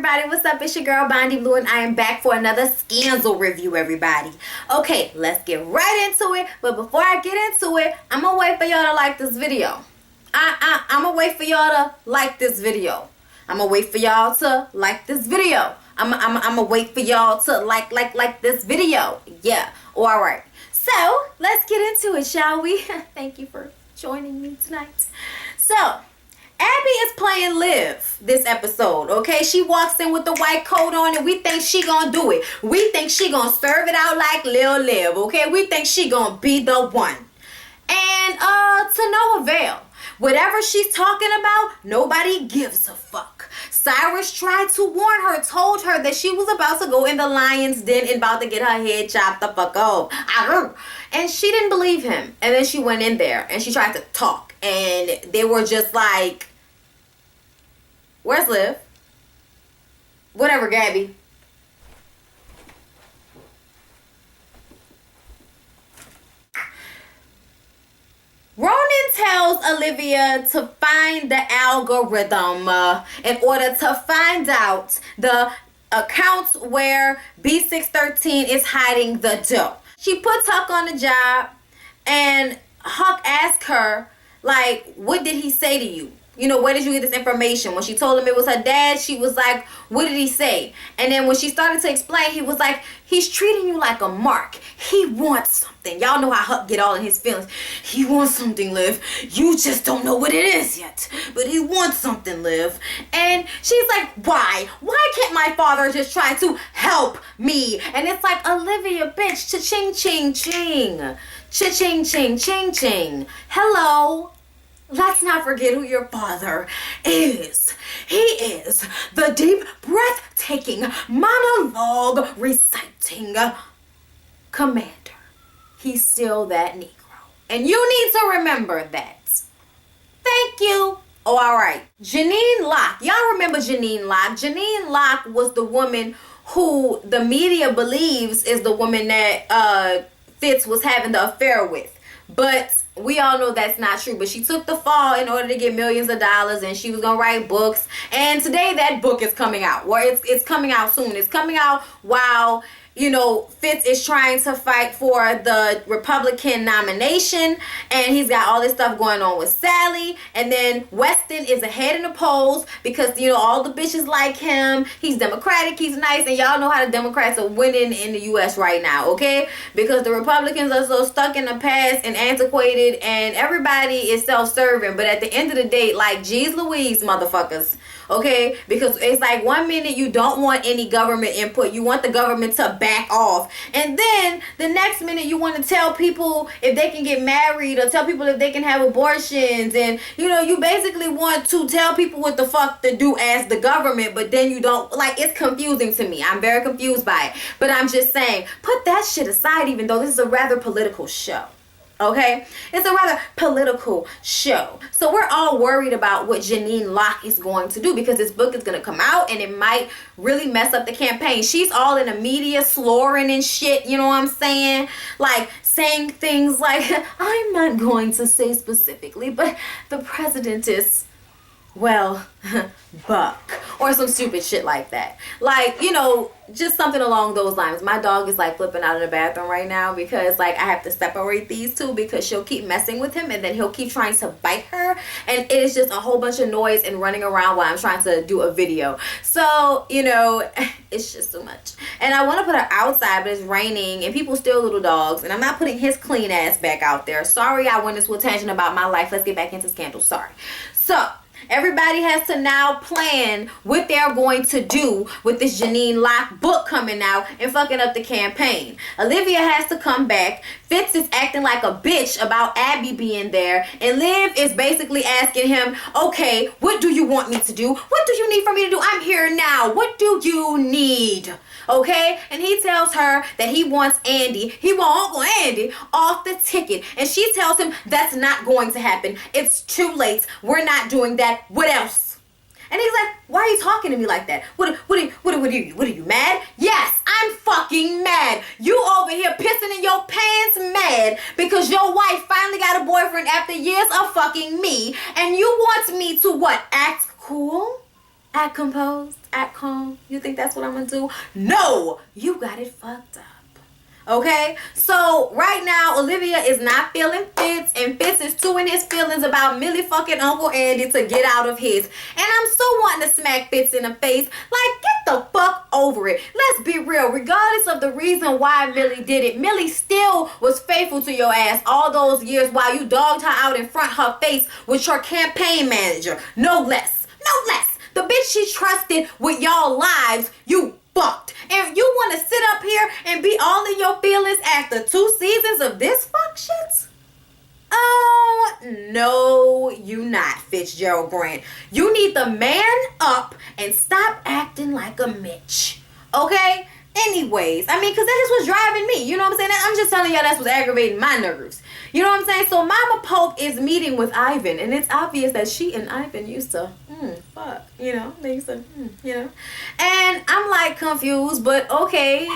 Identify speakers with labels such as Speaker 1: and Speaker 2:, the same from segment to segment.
Speaker 1: everybody? What's up? It's your girl Bondi Blue and I am back for another scandal review, everybody. Okay, let's get right into it. But before I get into it, I'm gonna wait for y'all to like this video. I'm gonna wait for y'all to like this video. I'm gonna wait for y'all to like this video. I'm gonna wait for y'all to like this video. Yeah. All right. So let's get into it, shall we? Thank you for joining me tonight. So Abby is playing Liv this episode, okay? She walks in with the white coat on and we think she gonna do it. We think she gonna serve it out like Lil Liv, okay? We think she gonna be the one. And to no avail. Whatever she's talking about, nobody gives a fuck. Cyrus tried to warn her, told her that she was about to go in the lion's den and about to get her head chopped the fuck off. And she didn't believe him. And then she went in there and she tried to talk. And they were just like, where's Liv? Whatever, Gabby. Ronan tells Olivia to find the algorithm in order to find out the accounts where B613 is hiding the dough. She puts Huck on the job and Huck asked her, like, what did he say to you? You know, where did you get this information? When she told him it was her dad, she was like, what did he say? And then when she started to explain, he was like, he's treating you like a mark. He wants something. Y'all know how Huck get all in his feelings. He wants something, Liv. You just don't know what it is yet. But he wants something, Liv. And she's like, why? Why can't my father just try to help me? And it's like, Olivia, bitch, cha-ching, ching, ching. Cha-ching, ching, ching, ching. Hello. Let's not forget who your father is. He is the deep, breathtaking, monologue reciting commander. He's still that Negro. And you need to remember that. Thank you. Oh, all right. Janine Locke. Y'all remember Janine Locke? Janine Locke was the woman who the media believes is the woman that Fitz was having the affair with. But we all know that's not true. But she took the fall in order to get millions of dollars, and she was gonna write books. And today that book is coming out. Well, it's coming out soon. It's coming out while, you know, Fitz is trying to fight for the Republican nomination, and he's got all this stuff going on with Sally. And then Weston is ahead in the polls because, you know, all the bitches like him. He's Democratic, he's nice, and y'all know how the Democrats are winning in the U.S. right now, okay? Because the Republicans are so stuck in the past and antiquated, and everybody is self-serving. But at the end of the day, like, geez Louise, motherfuckers. Okay, because it's like 1 minute you don't want any government input. You want the government to back off. And then the next minute you want to tell people if they can get married or tell people if they can have abortions. And, you know, you basically want to tell people what the fuck to do as the government. But then you don't, like, it's confusing to me. I'm very confused by it. But I'm just saying, put that shit aside, even though this is a rather political show. Okay, it's a rather political show. So we're all worried about what Janine Locke is going to do because this book is going to come out and it might really mess up the campaign. She's all in the media slurring and shit, you know what I'm saying? Like saying things like, I'm not going to say specifically, but the president is, well, Buck, or some stupid shit like that. Like, you know, just something along those lines. My dog is like flipping out in the bathroom right now because, like, I have to separate these two because she'll keep messing with him and then he'll keep trying to bite her, and it is just a whole bunch of noise and running around while I'm trying to do a video. So, you know, it's just too much. And I want to put her outside, but it's raining and people steal little dogs, and I'm not putting his clean ass back out there. Sorry, I went into a tangent about my life. Let's get back into scandal. Sorry. So everybody has to now plan what they're going to do with this Janine Locke book coming out and fucking up the campaign. Olivia has to come back. Fitz is acting like a bitch about Abby being there. And Liv is basically asking him, okay, what do you want me to do? What do you need for me to do? I'm here now. What do you need? Okay? And he tells her that he wants Andy. He want Uncle Andy off the ticket. And she tells him that's not going to happen. It's too late. We're not doing that. What else? And he's like, why are you talking to me like that? What are you mad? Yes, I'm fucking mad. You over here pissing in your pants mad because your wife finally got a boyfriend after years of fucking me. And you want me to what? Act cool? Act composed? act calm? You think that's what I'm gonna do? No, you got it fucked up. Okay, so right now Olivia is not feeling Fitz, and Fitz is too in his feelings about Millie fucking Uncle Andy to get out of his. And I'm so wanting to smack Fitz in the face, like, get the fuck over it. Let's be real. Regardless of the reason why Millie did it, Millie still was faithful to your ass all those years while you dogged her out in front of her face with your campaign manager. No less. No less. The bitch she trusted with y'all lives, you fucked. And you want to sit up here and be all in your feelings after 2 seasons of this fuck shit? Oh, no, you not, Fitzgerald Grant. You need to man up and stop acting like a Mitch. Okay? Anyways, I mean, because that just was driving me. You know what I'm saying? I'm just telling y'all that's what's aggravating my nerves. You know what I'm saying? So Mama Pope is meeting with Ivan, and it's obvious that she and Ivan used to, fuck, you know? They used to, you know? And I'm like confused, but okay,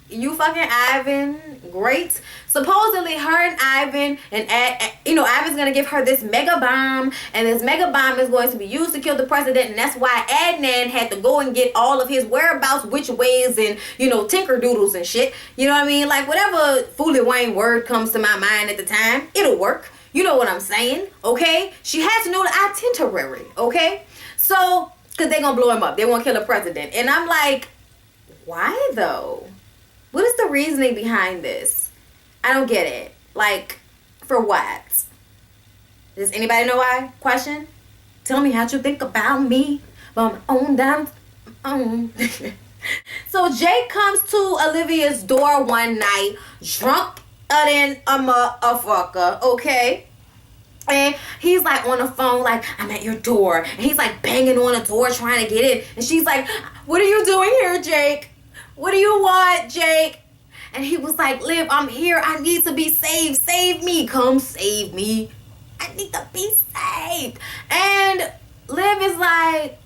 Speaker 1: you fucking Ivan, great. Supposedly her and Ivan, and you know, Ivan's gonna give her this mega bomb, and this mega bomb is going to be used to kill the president, and that's why Adnan had to go and get all of his whereabouts, which ways, and, you know, tinker doodles and shit. You know what I mean? Like, whatever Foolie Wayne word comes to my mind at the time, it'll work. You know what I'm saying, okay? She has to know the itinerary, okay? So, because they're gonna blow him up. They want to kill the president. And I'm like, why though? What is the reasoning behind this? I don't get it. Like, for what? Does anybody know why? Question? Tell me how you think about me. But on down. So Jake comes to Olivia's door one night, drunk than a motherfucker, okay? And he's like on the phone, like, I'm at your door. And he's like banging on the door trying to get in. And she's like, what are you doing here, Jake? What do you want, Jake? And he was like, Liv, I'm here. I need to be saved. Save me. Come save me. I need to be saved. And Liv is like,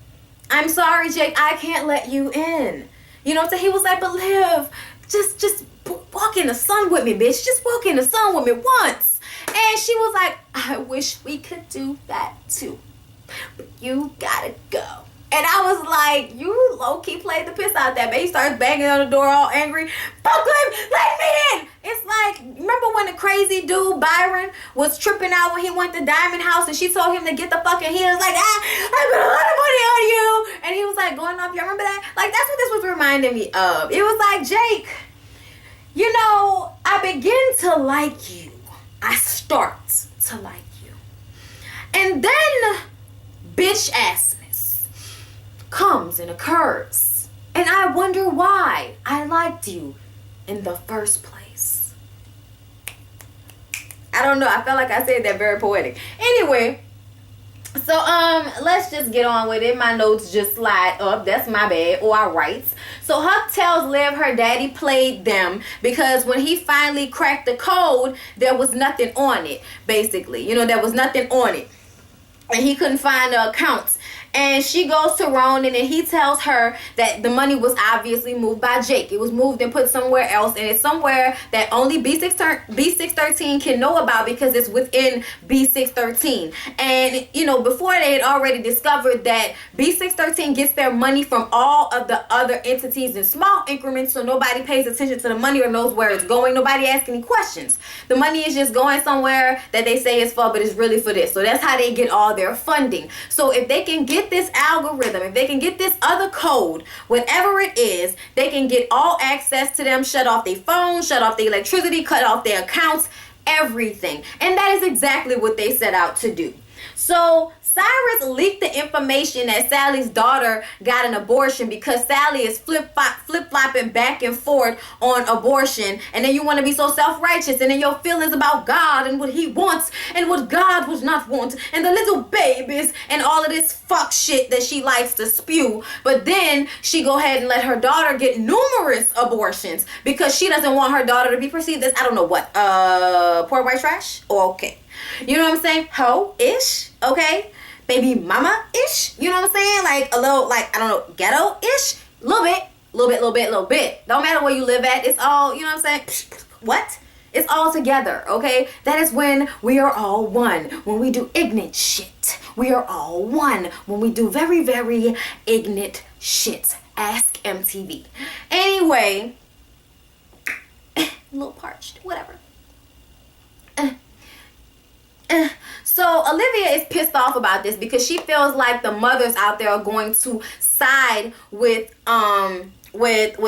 Speaker 1: I'm sorry, Jake. I can't let you in. You know what I'm saying? He was like, but Liv, just walk in the sun with me, bitch. Just walk in the sun with me once. And she was like, I wish we could do that too. But you gotta go. And I was like, you low-key played the piss out that, man. He starts banging on the door all angry. Brooklyn, let me in! It's like, remember when the crazy dude, Byron, was tripping out when he went to Diamond House and she told him to get the fucking heels? Like, I put a lot of money on you! And he was like, going off, y'all remember that? Like, that's what this was reminding me of. It was like, Jake, you know, I begin to like you. I start to like you. And then, bitch assness comes and occurs. And I wonder why I liked you in the first place. I don't know. I felt like I said that very poetic. Anyway, so let's just get on with it. My notes just slide up. That's my bad. Or I write. So Huck tells Liv her daddy played them because when he finally cracked the code, there was nothing on it, basically. You know, there was nothing on it. And he couldn't find the accounts. And she goes to Ronan and he tells her that the money was obviously moved by Jake. It was moved and put somewhere else. And it's somewhere that only B613 can know about because it's within B613. And, you know, before they had already discovered that B613 gets their money from all of the other entities in small increments. So nobody pays attention to the money or knows where it's going. Nobody asks any questions. The money is just going somewhere that they say it's for, but it's really for this. So that's how they get all their funding. So if they can get this algorithm, if they can get this other code, whatever it is, they can get all access to them, shut off their phones, shut off their electricity, cut off their accounts, everything. And that is exactly what they set out to do. So Cyrus leaked the information that Sally's daughter got an abortion because Sally is flip-flopping back and forth on abortion. And then you want to be so self-righteous. And then your feelings about God and what he wants and what God would not want. And the little babies and all of this fuck shit that she likes to spew. But then she go ahead and let her daughter get numerous abortions because she doesn't want her daughter to be perceived as, I don't know what, poor white trash? Okay. You know what I'm saying? Ho-ish, okay? Baby mama-ish, you know what I'm saying? Like a little, like, I don't know, ghetto-ish? Little bit. Don't matter where you live at. It's all, you know what I'm saying? What? It's all together, okay? That is when we are all one. When we do ignorant shit. We are all one. When we do very, very ignorant Shit. Ask MTV. Anyway, a little parched. Whatever. So Olivia is pissed off about this because she feels like the mothers out there are going to side with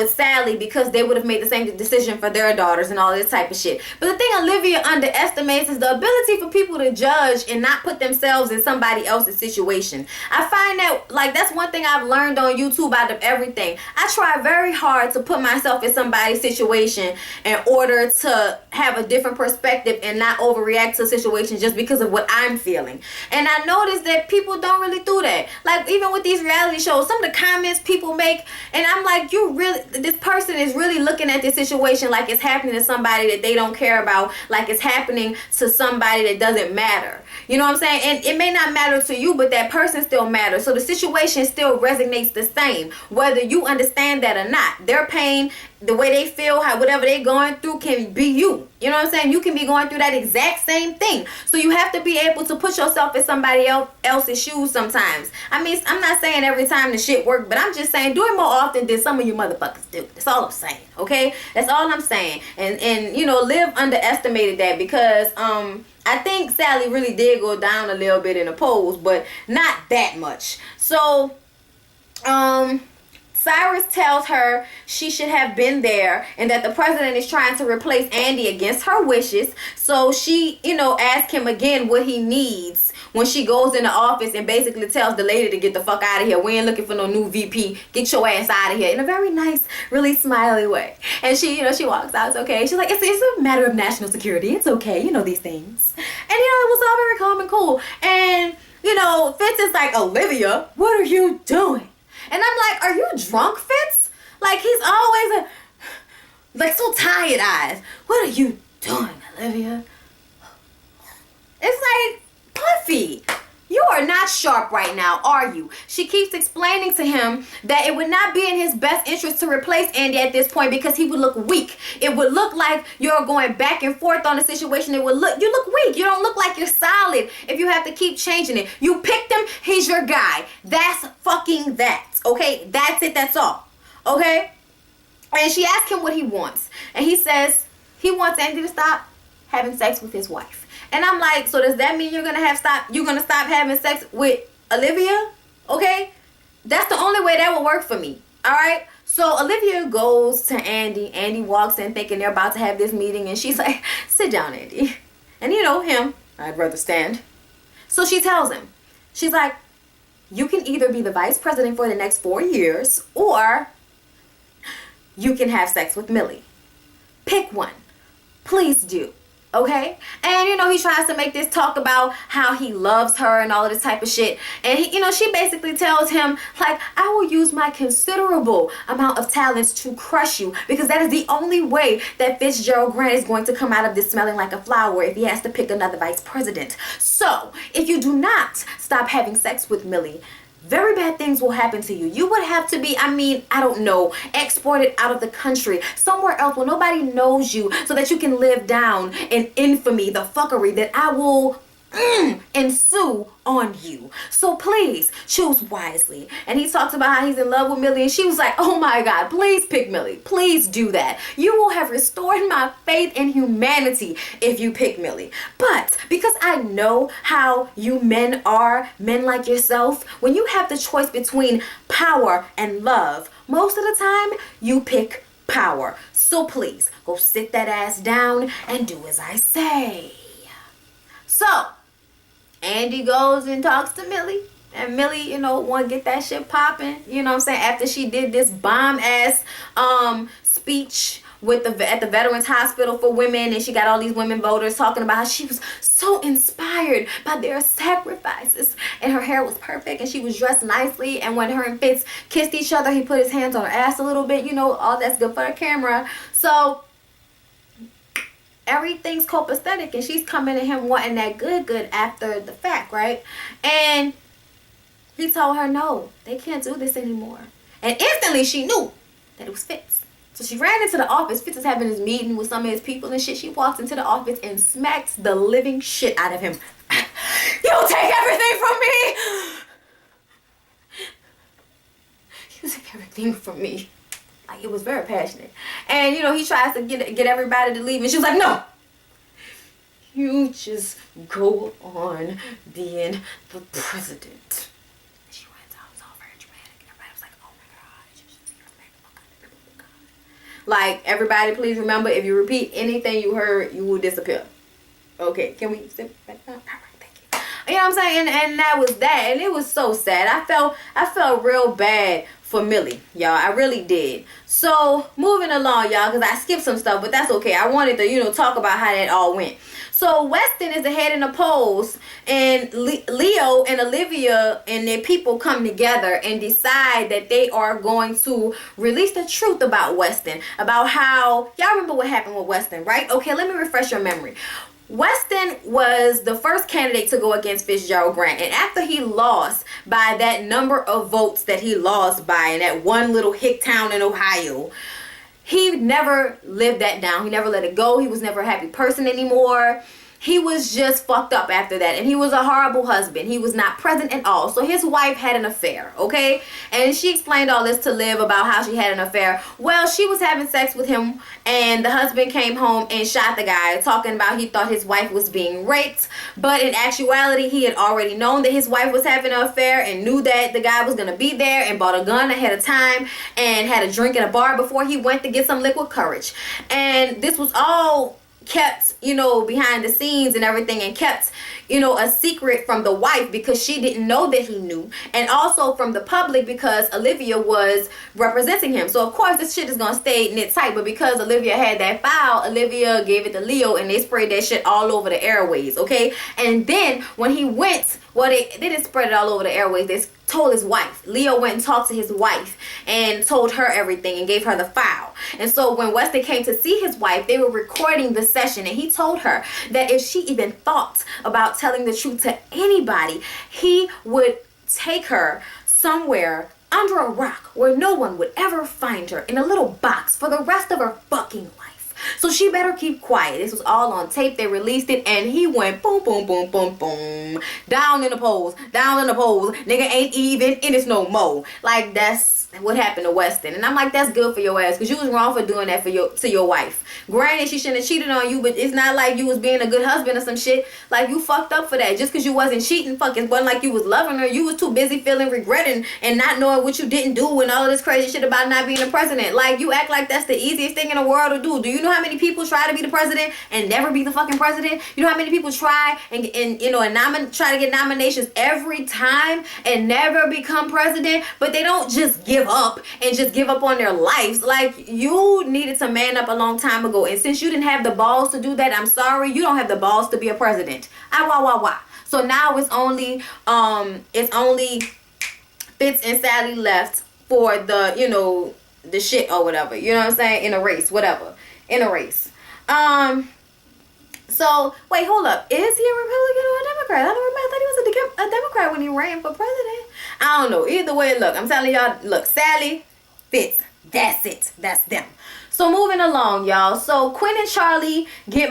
Speaker 1: Sally because they would have made the same decision for their daughters and all this type of shit. But the thing Olivia underestimates is the ability for people to judge and not put themselves in somebody else's situation. I find that, like, that's one thing I've learned on YouTube out of everything. I try very hard to put myself in somebody's situation in order to have a different perspective and not overreact to a situation just because of what I'm feeling. And I noticed that people don't really do that. Like, even with these reality shows, some of the comments people make, and I'm like, this person is really looking at this situation like it's happening to somebody that they don't care about, like it's happening to somebody that doesn't matter. You know what I'm saying? And it may not matter to you, but that person still matters. So the situation still resonates the same, whether you understand that or not. Their pain, the way they feel, how whatever they're going through can be you. You know what I'm saying? You can be going through that exact same thing. So you have to be able to put yourself in somebody else's shoes sometimes. I mean, I'm not saying every time the shit work, but I'm just saying do it more often than some of you motherfuckers do. That's all I'm saying, okay? That's all I'm saying. And you know, Liv underestimated that because I think Sally really did go down a little bit in the polls, but not that much. So Cyrus tells her she should have been there and that the president is trying to replace Andy against her wishes. So she, you know, asks him again what he needs when she goes in the office and basically tells the lady to get the fuck out of here. We ain't looking for no new VP. Get your ass out of here, in a very nice, really smiley way. And she, you know, she walks out. It's okay. She's like, it's a matter of national security. It's okay. You know these things. And, you know, it was all very calm and cool. And, you know, Fitz is like, Olivia, what are you doing? And I'm like, are you drunk, Fitz? Like, he's always like so tired eyes. What are you doing, Olivia? It's like, Puffy, you are not sharp right now, are you? She keeps explaining to him that it would not be in his best interest to replace Andy at this point because he would look weak. It would look like you're going back and forth on the situation. You look weak. You don't look like you're solid if you have to keep changing it. You picked him, he's your guy. That's fucking that. Okay, that's it, that's all. Okay? And she asked him what he wants. And he says he wants Andy to stop having sex with his wife. And I'm like, so does that mean you're gonna stop having sex with Olivia? Okay? That's the only way that will work for me. Alright? So Olivia goes to Andy. Andy walks in thinking they're about to have this meeting, and she's like, sit down, Andy. And you know him, I'd rather stand. So she tells him, she's like, you can either be the vice president for the next 4 years, or you can have sex with Millie. Pick one. Please do. Okay? And, you know, he tries to make this talk about how he loves her and all of this type of shit. And, he, you know, she basically tells him, like, I will use my considerable amount of talents to crush you because that is the only way that Fitzgerald Grant is going to come out of this smelling like a flower if he has to pick another vice president. So, if you do not stop having sex with Millie, very bad things will happen to you. You would have to be, I don't know, exported out of the country, somewhere else where nobody knows you so that you can live down in infamy, the fuckery that I will ensue on you. So please choose wisely. And he talks about how he's in love with Millie, and she was like, oh my God, please pick Millie. Please do that. You will have restored my faith in humanity if you pick Millie. But because I know how you men are, men like yourself, when you have the choice between power and love, most of the time you pick power. So please go sit that ass down and do as I say. So Andy goes and talks to Millie. And Millie, you know, want to get that shit popping. You know what I'm saying? After she did this bomb-ass speech at the Veterans Hospital for Women. And she got all these women voters talking about how she was so inspired by their sacrifices. And her hair was perfect. And she was dressed nicely. And when her and Fitz kissed each other, he put his hands on her ass a little bit. You know, all that's good for the camera. So everything's copacetic, and she's coming to him wanting that good after the fact, right? And he told her, no, they can't do this anymore. And instantly she knew that it was Fitz. So she ran into the office. Fitz is having his meeting with some of his people and shit. She walks into the office and smacks the living shit out of him. You take everything from me! music everything for me. Like, it was very passionate. And, you know, he tries to get everybody to leave. And she was like, no. You just go on being the president. And she went out. It was all very dramatic. And everybody was like, oh my God. Like, everybody, please remember, if you repeat anything you heard, you will disappear. Okay, can we sit back down? All right, thank you. You know what I'm saying? And that was that. And it was so sad. I felt real bad for Millie, y'all. I really did. So, moving along, y'all, because I skipped some stuff, but that's okay. I wanted to, you know, talk about how that all went. So, Weston is ahead in the polls, and Leo and Olivia and their people come together and decide that they are going to release the truth about Weston, about how, y'all remember what happened with Weston, right? Okay, let me refresh your memory. Weston was the first candidate to go against Fitzgerald Grant, and after he lost by that number of votes that he lost by in that one little hick town in Ohio, he never lived that down. He never let it go. He was never a happy person anymore. He was just fucked up after that, and he was a horrible husband. He was not present at all. So his wife had an affair, okay? And she explained all this to Liv about how she had an affair. Well, she was having sex with him, and the husband came home and shot the guy, talking about he thought his wife was being raped. But in actuality, he had already known that his wife was having an affair and knew that the guy was going to be there, and bought a gun ahead of time and had a drink at a bar before he went to get some liquid courage. And this was all kept, you know, behind the scenes and everything, and kept, you know, a secret from the wife because she didn't know that he knew, and also from the public because Olivia was representing him. So of course this shit is gonna stay knit tight, but because Olivia had that file, Olivia gave it to Leo, and they sprayed that shit all over the airways, okay? And then when he went, well, they didn't spread it all over the airways, they told his wife. Leo went and talked to his wife and told her everything and gave her the file. And so when Weston came to see his wife, they were recording the session, and he told her that if she even thought about telling the truth to anybody, he would take her somewhere under a rock where no one would ever find her, in a little box for the rest of her fucking life. So she better keep quiet. This was all on tape. They released it, and he went boom, boom, boom, boom, boom. Down in the polls. Down in the polls. Nigga ain't even in it no more. Like, that's what happened to Weston. And I'm like, that's good for your ass, because you was wrong for doing that to your wife. Granted, she shouldn't have cheated on you, but it's not like you was being a good husband or some shit. Like, you fucked up for that. Just because you wasn't cheating, fucking wasn't like you was loving her. You was too busy feeling regretting and not knowing what you didn't do and all of this crazy shit about not being the president. Like, you act like that's the easiest thing in the world to do. Do you know how many people try to be the president and never be the fucking president? You know how many people try and you know, and try to get nominations every time and never become president, but they don't just give up and just give up on their lives. Like, you needed to man up a long time ago, and since you didn't have the balls to do that, I'm sorry, you don't have the balls to be a president. So now it's only Fitz and Sally left for the, you know, the shit or whatever, you know what I'm saying, in a race, whatever, in a race. So wait, hold up, is he a Republican or a Democrat? I don't remember. I thought he was a Democrat when he ran for president. I don't know. Either way, look, I'm telling y'all, look, Sally, Fitz, that's it, that's them. So moving along, y'all. So Quinn and Charlie get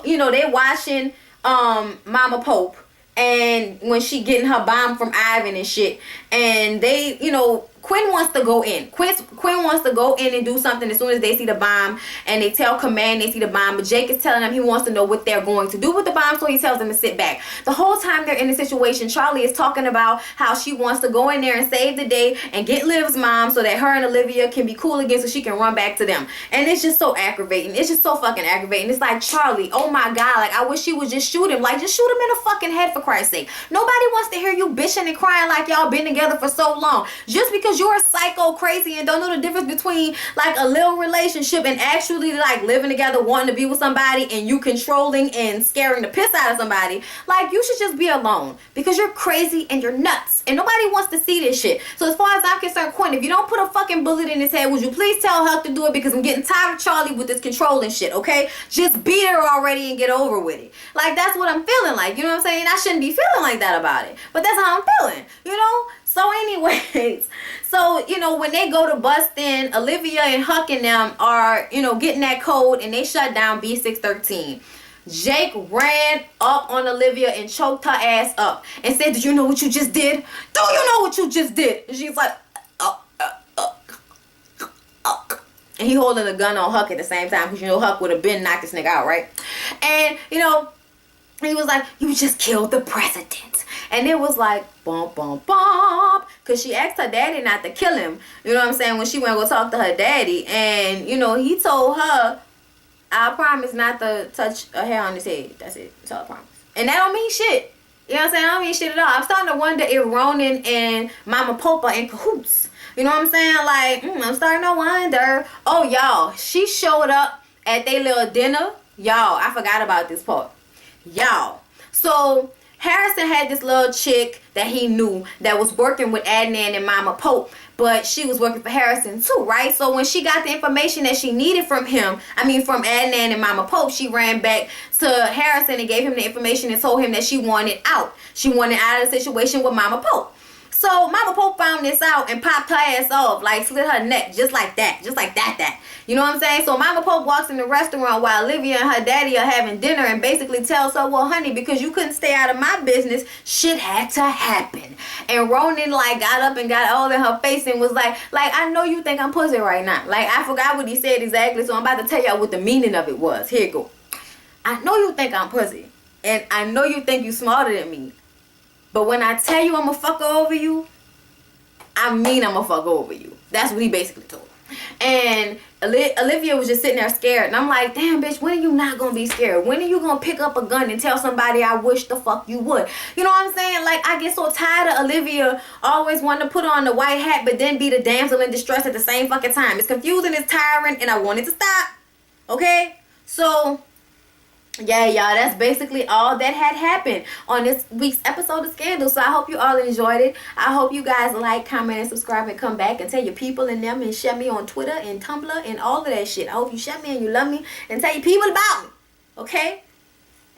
Speaker 1: you know, they're watching Mama Pope, and when she getting her bomb from Ivan and shit, and they, you know, Quinn wants to go in. Quinn wants to go in and do something as soon as they see the bomb, and they tell Command they see the bomb, but Jake is telling them he wants to know what they're going to do with the bomb, so he tells them to sit back. The whole time they're in the situation, Charlie is talking about how she wants to go in there and save the day and get Liv's mom so that her and Olivia can be cool again so she can run back to them. And it's just so aggravating. It's just so fucking aggravating. It's like, Charlie, oh my God, like, I wish you would just shoot him. Like, just shoot him in the fucking head, for Christ's sake. Nobody wants to hear you bitching and crying like y'all been together for so long. Just because you're a psycho crazy and don't know the difference between like a little relationship and actually like living together, wanting to be with somebody, and you controlling and scaring the piss out of somebody, like, you should just be alone, because you're crazy and you're nuts and nobody wants to see this shit. So as far as I'm concerned, Quinn, if you don't put a fucking bullet in his head, would you please tell Huck to do it, because I'm getting tired of Charlie with this controlling shit, okay? Just beat her already and get over with it. Like, that's what I'm feeling like, you know what I'm saying? I shouldn't be feeling like that about it, but that's how I'm feeling, you know? So anyways, so, you know, when they go to bust in, Olivia and Huck and them are, you know, getting that code, and they shut down B613. Jake ran up on Olivia and choked her ass up and said, "Do you know what you just did? Do you know what you just did?" And she's like, fuck. And he holding a gun on Huck at the same time, because you know Huck would have been knocked this nigga out, right? And, you know, he was like, you just killed the president. And it was like, bump, bump, bump. Because she asked her daddy not to kill him. You know what I'm saying? When she went to go talk to her daddy. And, you know, he told her, I promise not to touch a hair on his head. That's it. That's all I promise. And that don't mean shit. You know what I'm saying? I don't mean shit at all. I'm starting to wonder if Ronan and Mama Pope are in cahoots. You know what I'm saying? Like, I'm starting to wonder. Oh, y'all. She showed up at their little dinner. Y'all, I forgot about this part. Y'all. So, Harrison had this little chick that he knew that was working with Adnan and Mama Pope. But she was working for Harrison too, right? So when she got the information that she needed from him, from Adnan and Mama Pope, she ran back to Harrison and gave him the information and told him that she wanted out. She wanted out of the situation with Mama Pope. So Mama Pope found this out and popped her ass off, like slit her neck, just like that. Just like that. You know what I'm saying? So Mama Pope walks in the restaurant while Olivia and her daddy are having dinner and basically tells her, well, honey, because you couldn't stay out of my business, shit had to happen. And Ronan, like, got up and got all in her face and was like, I know you think I'm pussy right now. Like, I forgot what he said exactly, so I'm about to tell y'all what the meaning of it was. Here you go. I know you think I'm pussy. And I know you think you smarter than me. But when I tell you I'ma fuck over you, I mean I'ma fuck over you. That's what he basically told her. And Olivia was just sitting there scared. And I'm like, damn, bitch, when are you not gonna be scared? When are you gonna pick up a gun and tell somebody I wish the fuck you would? You know what I'm saying? Like, I get so tired of Olivia always wanting to put on the white hat but then be the damsel in distress at the same fucking time. It's confusing, it's tiring, and I want it to stop. Okay? So, yeah, y'all, that's basically all that had happened on this week's episode of Scandal. So I hope you all enjoyed it. I hope you guys like, comment, and subscribe, and come back and tell your people and them, and share me on Twitter and Tumblr and all of that shit. I hope you share me and you love me and tell your people about me. Okay?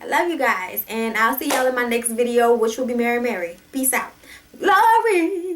Speaker 1: I love you guys. And I'll see y'all in my next video, which will be Mary Mary. Peace out. Glory.